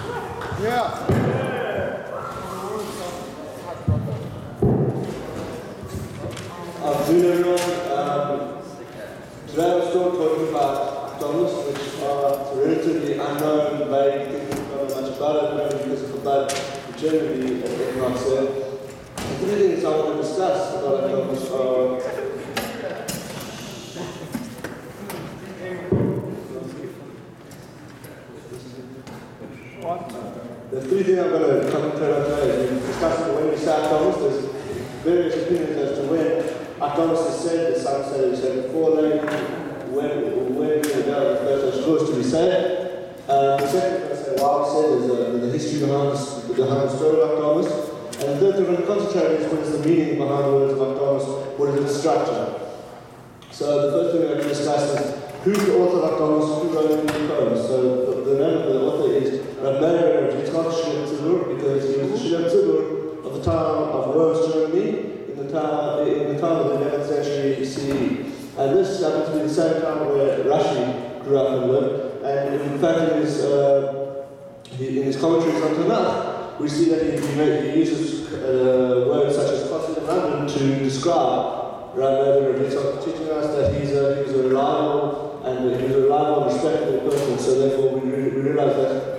Yeah. Afternoon, everyone. Today I'm still talking about Akdamos, which are relatively unknown, vague, people don't know much about it, maybe because of the blood, generally, as Mark said. The three things I want to discuss about Akdamos are the three things I'm going to concentrate on today. We discussed when we say Akdamos, there's various opinions as to when Akdamos is said. Some say it's said before then, when the first is supposed to be said. The second I'm going to say why we said is the history behind the story of Akdamos. And the third thing I'm going to concentrate is what is the meaning behind the words of Akdamos, what is the structure. So the first thing we're going to discuss is who's the author of Akdamos, who wrote the poems. So the name of the author is Mendel, it's not Chovevei, because he was the Chovevei of the time of Rome's Germany in the time of the 11th century CE. And this happens to be the same time where Rashi grew up and lived. And in fact, in his commentaries on Torah, we see that he uses words such as Kosil and London to describe Rabbi He's teaching us that he was a reliable and respectable person. So therefore, we realize that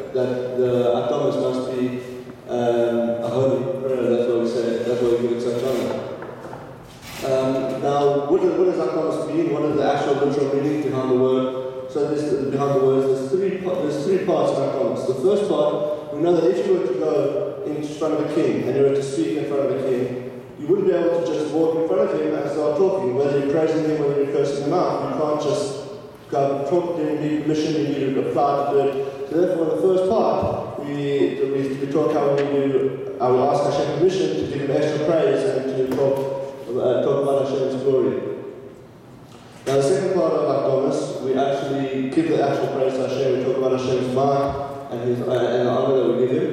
the Akdamos must be a holy prayer. That's what we say. That's why we give it such honor. Now, what does Akdamos mean? What is the actual literal meaning behind the word? So behind the words, there's three parts of Akdamos. The first part, we know that if you were to go in front of a king and you were to speak in front of a king, you wouldn't be able to just walk in front of him and start talking. Whether you're praising him, whether you're cursing him out, you can't just go talk to him. You need permission. You need to apply to do it. So therefore, in the first part, we talk how we ask Hashem permission to give him extra praise and to talk about Hashem's glory. Now the second part of Akdamos, we actually give the actual praise to Hashem. We talk about Hashem's might and the honor that we give him.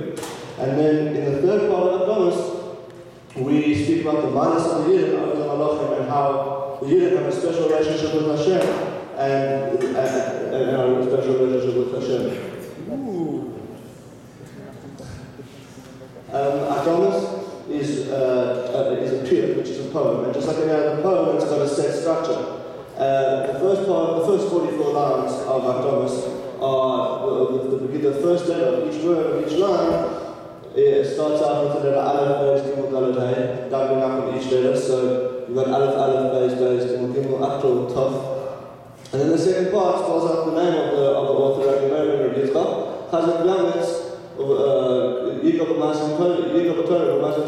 And then in the third part of Akdamos, we speak about the minas of the Yidden over the Malachim and how the Yidden have a special relationship with Hashem and a special relationship with Hashem. Akdamos is a piyut, which is a poem, and just like any other poem, it's got a set structure. The first 44 lines of Akdamos are the first letter of each word of each line. It starts out with the letter Aleph, Beis, Gimel, Dalet, Hey, doubling up on each letter. So you've got Aleph, Beis, Gimel, Gimel, Akdol, Tov. And then the second part spells out the name of the author, Rabbi Meir, Rabbi Yitzchak, Chazak Yametz, Yigab Masim Torah, Masim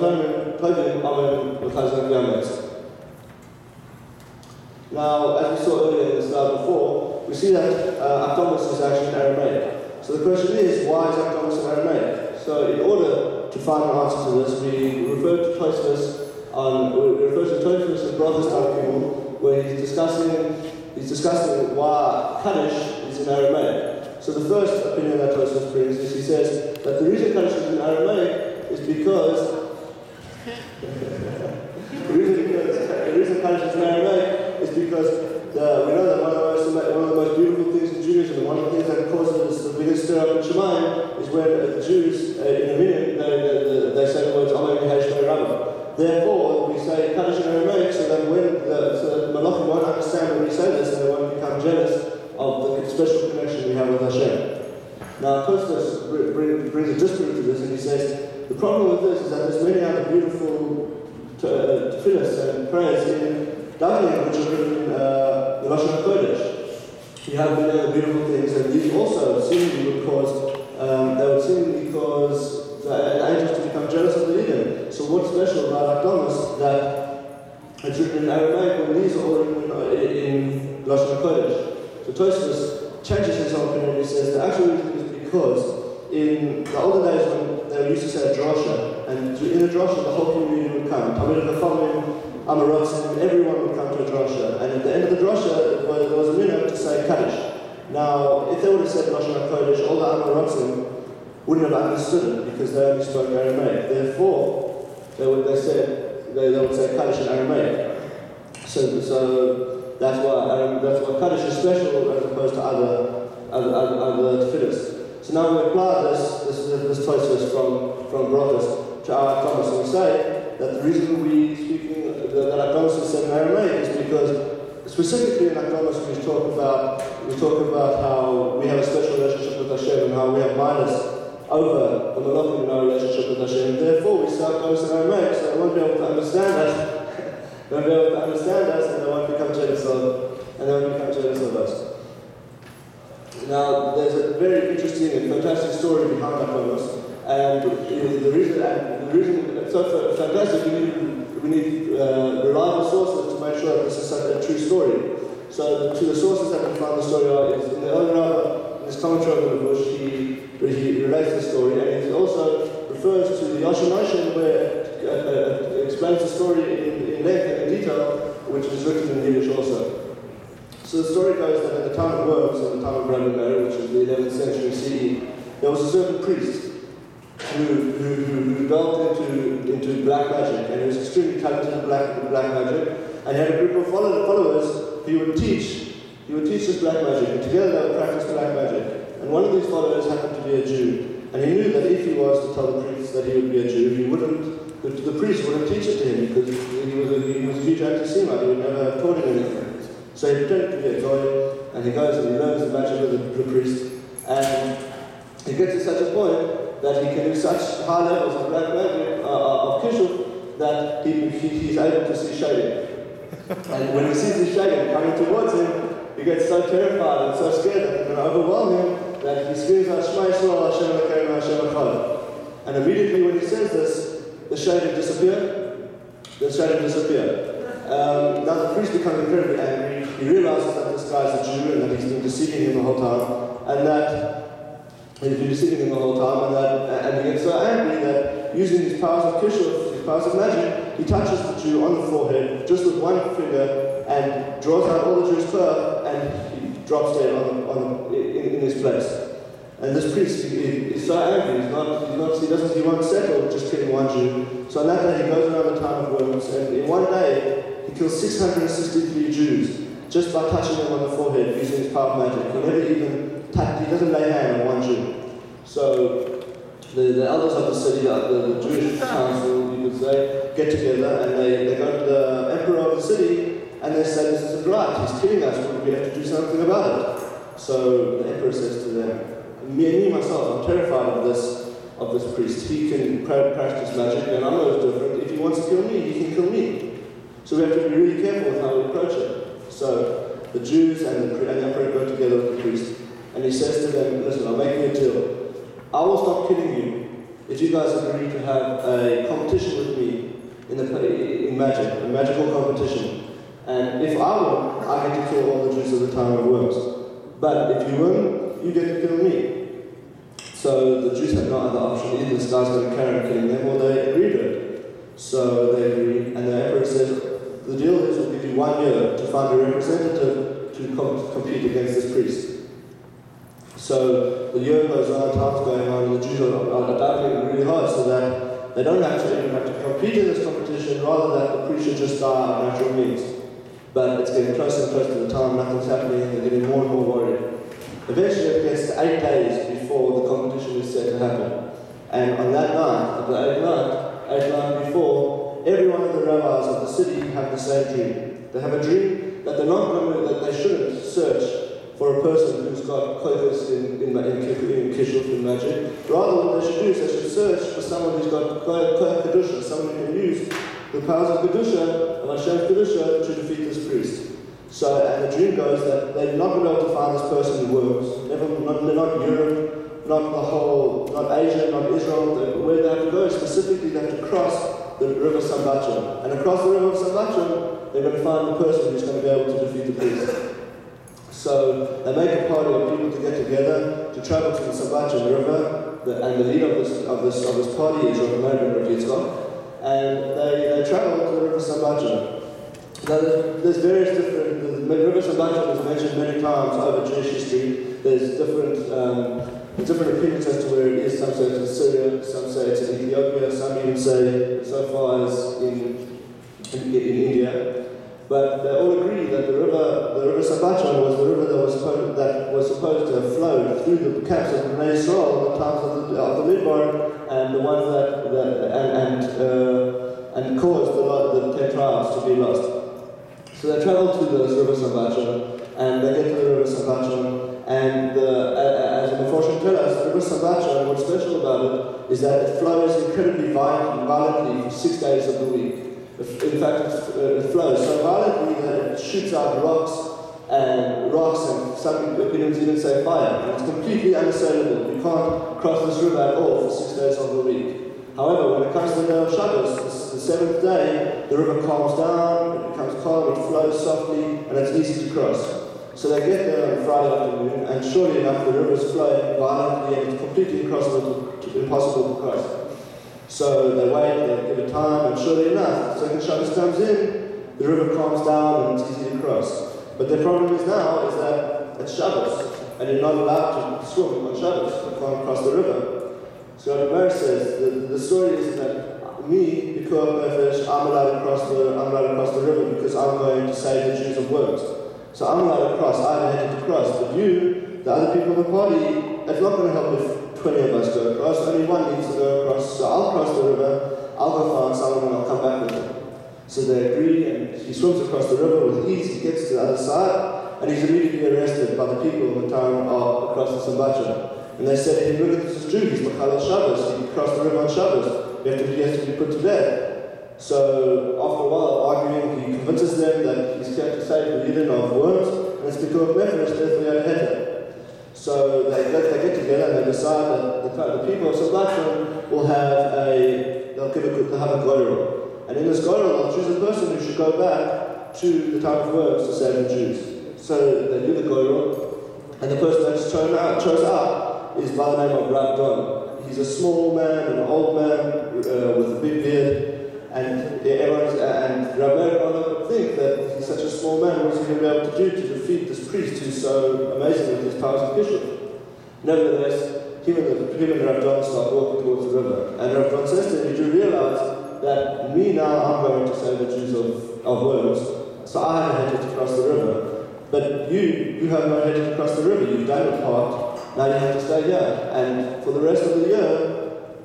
Tovim, Amen, Chazak Yametz. Now, as we saw earlier in the slide before, we see that Akdamos is actually in Aramaic. So the question is, why is Akdamos in Aramaic? So in order to find an answer to this, we refer to Tosfos and Brothers Hatomim, where he's discussing why Kaddish is in Aramaic. So the first opinion that Tosfos brings is he says that the reason Kaddish is in Aramaic is because the reason Kaddish is in Aramaic is because we know that one of the most beautiful things in Judaism, and one of the things that causes the biggest stir up in Shemayim, is when the Jews in a minute they say the words Amen Yehei Rabba. Therefore, we say Kaddish in Aramaic so that the Malachim won't understand when we say this, and they won't become jealous of the special connection we have with Hashem. Now, Tosfos brings a dispute to this, and he says the problem with this is that there's many other beautiful tefillahs and prayers in Davening, which are written in the Lashon HaKodesh. You have many other beautiful things, and these also seemingly would cause the angels to become jealous of the Yidden. So what's special about Akdamos that it's written in Aramaic when these are all written in Lashon HaKodesh? So Tosfos changes his own opinion and he says the actual reason is because in the older days when they used to say a drasha, and in a drasha the whole community would come. Everyone would come to a drasha, and at the end of the drasha there was a minhag to say Kaddish. Now, if they would have said Lashon HaKodesh, all the Amarotzim wouldn't have understood it because they only spoke Aramaic. Therefore, they would say Kaddish in Aramaic. So that's why Kaddish is special as opposed to other tefillahs. So now we apply this process from Brothers to our Akdamos, and we say that the reason we speaking that Akdamos is said in Aramaic is because specifically in Akdamos we talk about how we have a special relationship with Hashem and how we have minus over the Malachim in our relationship with Hashem. And therefore we say Akdamos in Aramaic, so they won't be able to understand us. They won't be able to understand us, and they won't become jealous of us. Now, there's a very interesting and fantastic story behind Akdamos, and the reason so fantastic, we need reliable sources to make sure that this is a true story. So the sources that we find the story are is in the early Rabbah, in his commentary on the bush, he relates the story, and he also refers to the Yarchei where it explains the story in length and in detail, which is written in Yiddish also. So the story goes that at the time of Worms, at the time of Rabbi Meir, which is the 11th century CE, there was a certain priest who delved into black magic, and he was extremely talented in black magic, and he had a group of followers who would teach this black magic, and together they would practice black magic. And one of these followers happened to be a Jew, and he knew that if he was to tell the priest that he would be a Jew, the priest wouldn't teach it to him because he was a huge anti-Semite. He would never have taught him anything. So he pretended to be a goy, and he goes and he learns the magic of the priest, and he gets to such a point that he can do such high levels of black magic, of kishuf, that he's able to see shading. And when he sees the shading coming towards him, he gets so terrified and so scared that it's going to overwhelm him that he screams out, Shema Yisrael, Hashem Elokeinu, Hashem Echad. And immediately when he says this, the shading disappeared. Now the priest becomes incredibly angry. He realizes that this guy is a Jew and that he's been deceiving him the whole time, and he gets so angry that using his powers of kishuf, his powers of magic, he touches the Jew on the forehead just with one finger and draws out all the Jew's fur, and he drops dead in his place. And this priest is so angry. He won't settle with just killing one Jew. So on that day he goes around the town of Worms, and in one day he kills 663 Jews just by touching them on the forehead using his power of magic. He doesn't lay hand on one Jew. So the elders of the city, the Jewish council, you could say, get together and they go to the emperor of the city and they say, this is a blight, he's killing us, we have to do something about it. So the emperor says to them, me myself, I'm terrified of this priest. He can practice magic, and I'm no different. If he wants to kill me, he can kill me. So we have to be really careful with how we approach it. So the Jews and the emperor go together with the priest, and he says to them, listen, I'll make you a deal. I will stop killing you if you guys agree to have a competition with me in magic, a magical competition. And if I win, I get to kill all the Jews of the town of Worms. But if you win, you get to kill me. So the Jews had no other option. Either this guy's going to carry on killing them, or they agree to it. So they agree, and the emperor says, the deal is we'll give you 1 year to find a representative to compete against this priest. So the year goes on, time's going on, and the Jews are battling really hard so that they don't even have to compete in this competition, rather that the priest should just die of natural means. But it's getting closer and closer to the time, nothing's happening, and they're getting more and more worried. Eventually it gets to 8 days before the competition is set to happen. And on that night, the 8th night before, every one of the rabbis of the city have the same dream. They have a dream that that they shouldn't search for a person who's got koichos in kishuf, in magic. Rather, what they should do is they should search for someone who's got koich kedusha, someone who can use the powers of kedusha, of Hashem's kedusha, to defeat this priest. So, and the dream goes that they're not going to be able to find this person in Worms, not Europe, not Asia, not Israel. Where they have to go specifically, they have to cross the river Sambatyon. And across the river Sambatyon, they're going to find the person who's going to be able to defeat the priest. So they make a party of people to get together to travel to the Sambatyon river, and the leader of this party is Rabbi Meir, and they travel to the river Sambatyon. Now, there's various different. The river Sambatyon is mentioned many times over Jewish history. There's different opinions as to where it is. Some say it's in Syria, some say it's in Ethiopia, some even say so far as in India. But they all agree that the river Sabachon was the river that was supposed to have flowed through the camps of Bnei Yisrael in the times of the Midbar, and the ones and caused the 10 tribes to be lost. So they travel to this river Sabachon, and they get to the river Sabachon, and as the Meforshim tell us, the river Sabachon, what's special about it is that it flows incredibly violently for 6 days of the week. In fact, it flows so violently that it shoots out rocks, and some opinions even say fire. And it's completely unassailable. You can't cross this river at all for 6 days of the week. However, when it comes to the day of Shabbos, the seventh day, the river calms down, it becomes calm, it flows softly, and it's easy to cross. So they get there on Friday afternoon, and surely enough, the river is flowing violently, and it's completely impossible to cross. So they wait, they give it time, and surely enough, the second Shabbos comes in, the river calms down, and it's easy to cross. But the problem is now is that it's Shabbos, and you're not allowed to swim on Shabbos. You can't cross the river. So the Gemara says the story is that me, because I'm allowed to cross the river because I'm going to save the Jews of worms. So I'm allowed to cross. I had to cross, but you, the other people in the party, it's not going to help if 20 of us go across. Only one needs to go across. So I'll cross the river. I'll go find someone, and I'll come back with him. So they agree, and he swims across the river with ease. He gets to the other side, and he's immediately arrested by the people in the town across the Sambacha. And they said to him, look at this Jew, he's Kallah Shabbos, he crossed the river on Shabbos, he has to be put to death. So after a while arguing, he convinces them that he's here to save the Yidden of worms, and it's because of Mefresh, therefore he had a heter. So they get together and they decide that the people of Sambacha will have a goyrel. And in this goyrel, they'll choose a person who should go back to the town of worms to save the Jews. So they do the goyrel, and the person that's chose out is by the name of Rav Don. He's a small man, an old man with a big beard, and Rav Don would think that he's such a small man, what's he going to be able to do to defeat this priest who's so amazing with his powers of bishop? Nevertheless, him and Rav Don start walking towards the river, and Rav Don says to him, "You do realize that me now, I'm going to save the Jews of worms, so I have a heter to cross the river, but you have no heter to cross the river. You've done your part. Now you have to stay here, and for the rest of the year,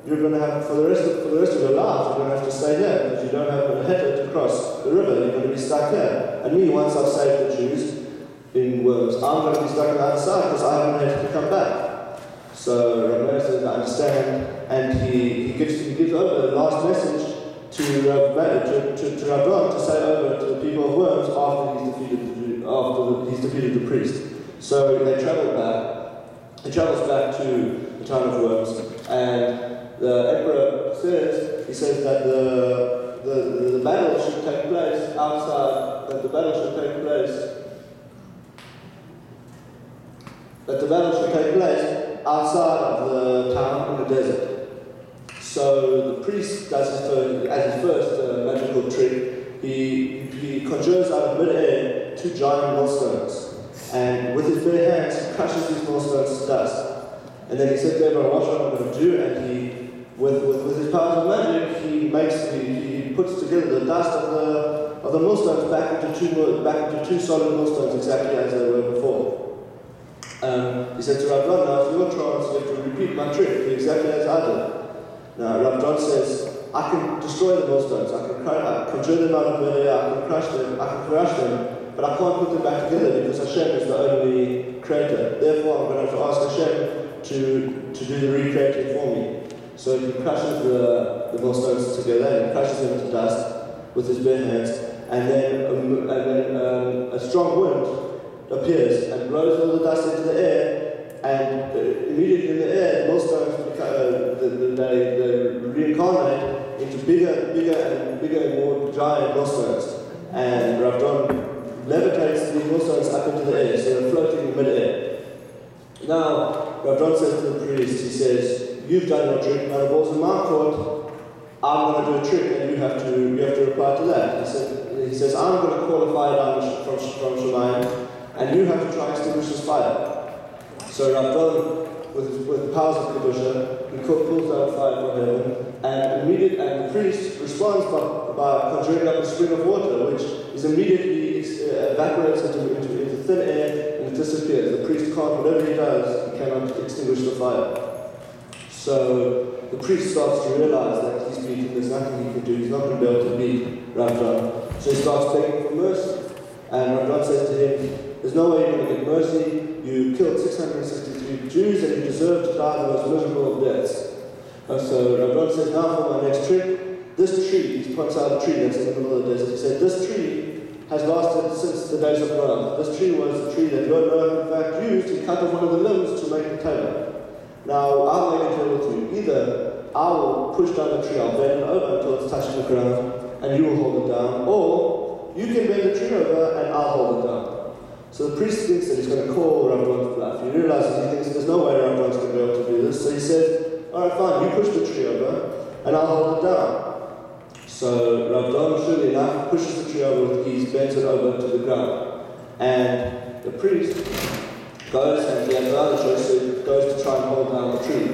you're going to have, for the rest of your life, you're going to have to stay here because you don't have a heter to cross the river. You're going to be stuck here. And me, once I've saved the Jews in worms, I'm going to be stuck on the other side because I haven't had to come back." So Rav says, "I understand," and he gives over the last message to Rav Don to say over to the people of worms after he's defeated the priest. So they travel back. He travels back to the town of worms, and the emperor says that the battle should take place outside. That the battle should take place outside of the town in the desert. So the priest does his first magical trick. He conjures out of mid-air 2 giant millstones. And with his bare hands, he crushes these millstones to dust. And then he says to everyone, "Watch what I'm going to do." And he, with his powers of magic, he puts together the dust of the millstones back into 2 solid millstones exactly as they were before. He said to Rav Don, "Now it's your chance. You have to repeat my trick exactly as I did." Now Rav Don says, "I can destroy the millstones. I can conjure them out of mid air. I can crush them. But I can't put them back together because Hashem is the only creator. Therefore, I'm going to have to ask Hashem to do the recreating for me." So he crushes the millstones together and crushes them into dust with his bare hands. And then a strong wind appears and blows all the dust into the air. And immediately in the air, the millstones they reincarnate into bigger and more giant millstones. And Rav Don levitates the millstones up into the air, so they're floating in mid-air. Now, Rav Don says to the priest, he says, "You've done your trick, now the ball's in my court. I'm going to do a trick, and you have to reply to that." He says, "I'm going to call a fire down from Shemayim, and you have to try and extinguish this fire." So Rav Don with the powers of Kedusha, he pulls down fire from heaven, and the priest responds by conjuring up a spring of water, which is immediately evaporates into thin air and it disappears. The priest can't, whatever he does, he cannot extinguish the fire. So the priest starts to realize that he's beaten, there's nothing he can do, he's not going to be able to beat Rav John. So he starts begging for mercy. And Rav John says to him, there's no way you're going to get mercy. You killed 663 Jews and you deserve to die the most miserable of deaths. And so Rav John says, now for my next trick, this tree, he points out a tree that's in the middle of the desert. He said, this tree has lasted since the days of Noah. This tree was the tree that your Noah in fact used to cut off one of the limbs to make the table. Now I'll make a table to you. Either I will push down the tree, I'll bend it over until it's touching the ground, and you will hold it down, or you can bend the tree over and I'll hold it down. So the priest thinks that he's going to call Rav John's bluff. He realizes he thinks there's no way Rav John's going to be able to do this. So he says, all right, fine, you push the tree over and I'll hold it down. So Rav John, surely enough, pushes the tree over with ease, bends it over to the ground. And the priest goes, and he has no other choice, so he goes to try and hold down the tree.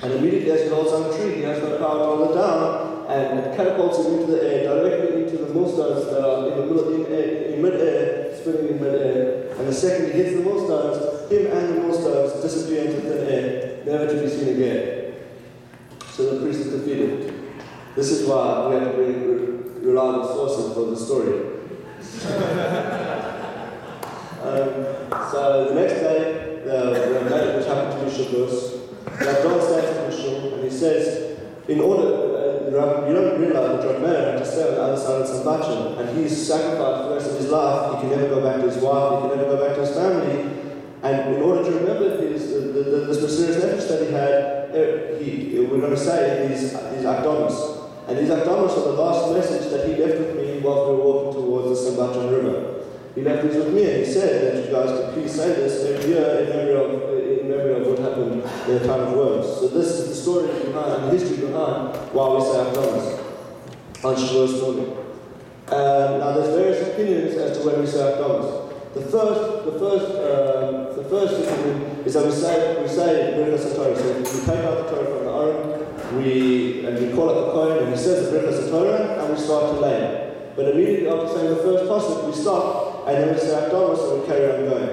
And immediately as he holds down the tree, he has no power to hold it down, and it catapults him into the air, directly into the millstones that are in the middle, in mid-air, spinning in mid-air. And the second he hits the millstones, him and the millstones disappear into thin air, never to be seen again. So the priest is defeated. This is why we have to bring reliable sources for the story. So the next day, which happened to be Shabbos, Rav John stands in the shul and he says, in order, you don't realize that Rav Meir had to stay on the other side of Tzambachin, and he's sacrificed the rest of his life. He can never go back to his wife, he can never go back to his family. And in order to remember this mysterious nefesh that he had, we're going to say these Akdamos. And these Akdamos are the last message that he left with me while we were walking towards the Tzambachin River. He left these with me and he said that you guys could please say this every year in memory of what happened in the time of worms. So this is the story behind, the history behind why we say Akdamos on Shavuos morning. Now there's various opinions as to when we say Akdamos. The first opinion is that we say Birchas Torah. So we take out the Torah from the Aron, we call it the Kohen, and he says the Birchas Torah, and we start to lay. But immediately after saying the first pasuk, we stop, and then we say Akdamos, and we carry on going.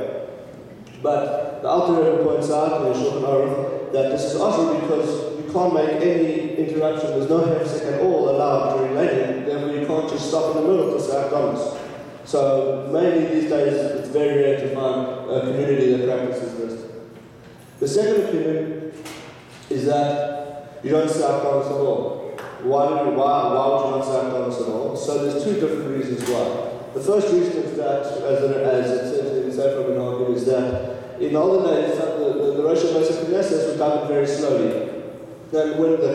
But the Alter Rebbe points out in the Shulchan Aruch that this is also because you can't make any interruption. There's no hefsek at all allowed during laying. Therefore, you can't just stop in the middle to say Akdamos. So mainly these days, it's very rare to find a community that practices this. The second opinion is that you don't say Akdamos at all. Why would you not say Akdamos at all? So there's two different reasons why. The first reason is that, as it says in Sefer Menachim, is that in the olden days, the Rosh Hashanah were done very slowly. Then when the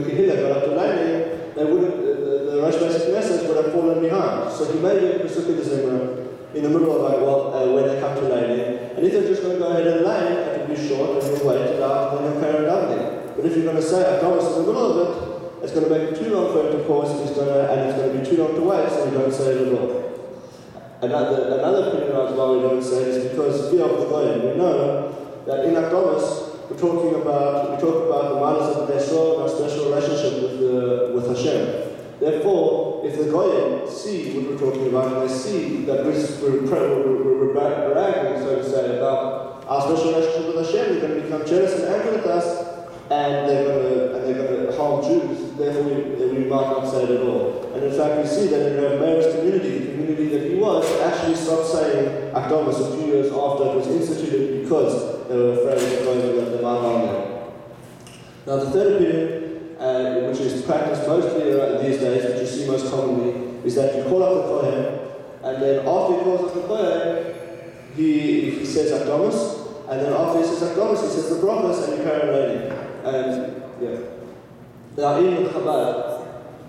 Kehillah got up to landing, the Rosh Hashanah would have fallen behind. So he made a Pesukah Zimra in the middle of when they come to landing. And if they're just going to go ahead and land, it will be short, and you'll wait it out, and then you'll carry on landing. But if you're going to say Akdamos in the middle of it, it's going to make it too long for him to pause, and it's going to be too long to wait, so we don't say it at all. Another opinion about why we don't say it is because fear of the Goyim. We know that in Akdamos, we talk about the matters of the Desor and our special relationship with Hashem. Therefore, if the Goyim see what we're talking about, and they see that we're bragging, so to say, about our special relationship with Hashem, they're going to become jealous and angry with us, and they're going to harm Jews. Therefore, we might not say it at all. And in fact, we see that in Rav Meir's community, the community that he was, actually stopped saying Akdamos a few years after it was instituted because they were afraid of going that they might harm them. Now, the third opinion, which is practiced mostly these days, which you see most commonly, is that you call up the Kohen, and then after he calls up the Kohen, he says Akdamos, and then after he says Akdamos, he says the brachos, and you carry on learning. And yeah. Now in Chabad,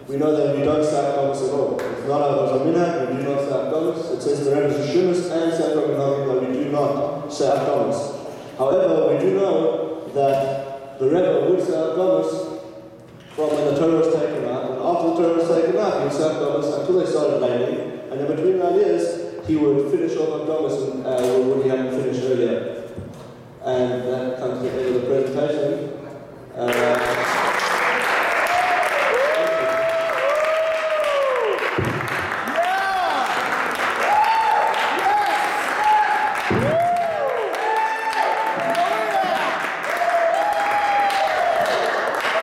we know that we don't say Akdamos at all. It's not our minhag, we do not say Akdamos. It says in the Rebbe's Rishonos and Sefer Menachim that we do not say Akdamos. However, we do know that the Rebbe would say Akdamos from when the Torah was taken out, and after the Torah was taken out, he would say Akdamos until they started laning, and then between that years, he would finish off Akdamos when he hadn't finished earlier. And